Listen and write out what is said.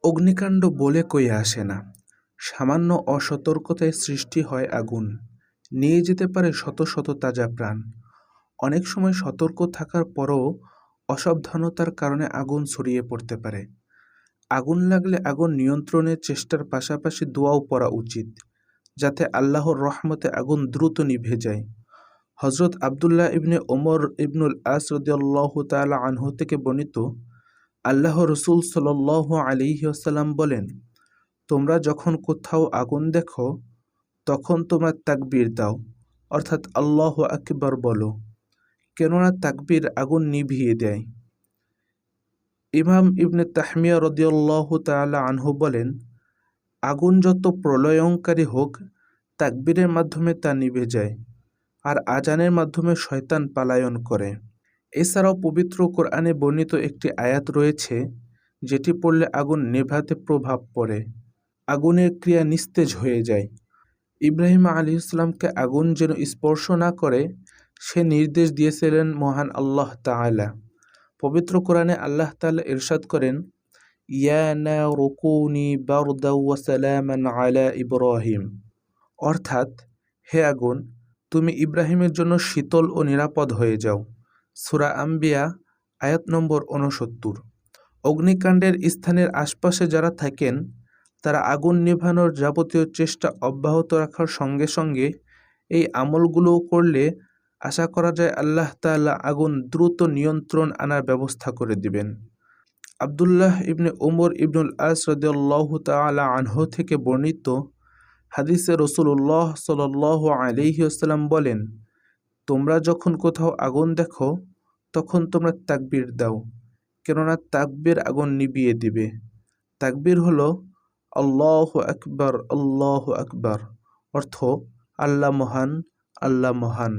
অগ্নিকাণ্ড বলে কই আসে না। সামান্য অসতর্কতায় সৃষ্টি হয় আগুন, নিয়ে যেতে পারে শত শত তাজা প্রাণ। অনেক সময় সতর্ক থাকার পরও অসাবধানতার কারণে আগুন ছড়িয়ে পড়তে পারে। আগুন লাগলে আগুন নিয়ন্ত্রণের চেষ্টার পাশাপাশি দোয়াও পড়া উচিত, যাতে আল্লাহর রহমতে আগুন দ্রুত নিভে যায়। হজরত আবদুল্লাহ ইবনে ওমর ইবনুল আস রাদিয়াল্লাহু তাআলা আনহু থেকে বর্ণিত, আল্লাহ রসুল সাল্লাল্লাহু আলাইহি ওয়াসাল্লাম বলেন, তোমরা যখন কোথাও আগুন দেখো তখন তোমরা তাকবীর দাও, অর্থাৎ আল্লাহু আকবার বলো, কেননা তাকবীর আগুন নিভিয়ে দেয়। ইমাম ইবনে তাহমিয়া রাদিয়াল্লাহু তাআলা আনহু বলেন, আগুন যত প্রলয়ঙ্কারী হোক, তাকবীরের মাধ্যমে তা নিভে যায়, আর আজানের মাধ্যমে শয়তান পালায়ন করে। এছাড়াও পবিত্র কোরআনে বর্ণিত একটি আয়াত রয়েছে, যেটি পড়লে আগুন নেভাতে প্রভাব পড়ে, আগুনের ক্রিয়া নিস্তেজ হয়ে যায়। ইব্রাহিম আলাইহিস সালামকে আগুন যেন স্পর্শ না করে সে নির্দেশ দিয়েছিলেন মহান আল্লাহ তাআলা। পবিত্র কোরআনে আল্লাহ তাআলা ইরশাদ করেন, ইয়া নারু কুনি বারদাও ওয়া সালামান আলা ইব্রাহিম, অর্থাৎ হে আগুন, তুমি ইব্রাহিমের জন্য শীতল ও নিরাপদ হয়ে যাও। সূরা আম্বিয়া আয়াত নম্বর ৬৯। অগ্নিকাণ্ডের স্থানের আশপাশে যারা থাকেন তারা আগুন নেভানোর যাবতীয় চেষ্টা অব্যাহত রাখার সঙ্গে সঙ্গে এই আমলগুলোও করলে আশা করা যায় আল্লাহ তাআলা আগুন দ্রুত নিয়ন্ত্রণ আনার ব্যবস্থা করে দিবেন। আবদুল্লাহ ইবনে ওমর ইবনুল আস রাদিয়াল্লাহু তাআলা আনহু থেকে বর্ণিত হাদিসে রাসূলুল্লাহ সাল্লাল্লাহু আলাইহি ওয়াসাল্লাম বলেন, তোমরা যখন কোথাও আগুন দেখো তখন তোমরা তাকবীর দাও, কেননা তাকবীর আগুন নিভিয়ে দিবে। তাকবীর হলো আল্লাহু আকবার, আল্লাহু আকবার, অর্থ আল্লাহ মহান, আল্লাহ মহান।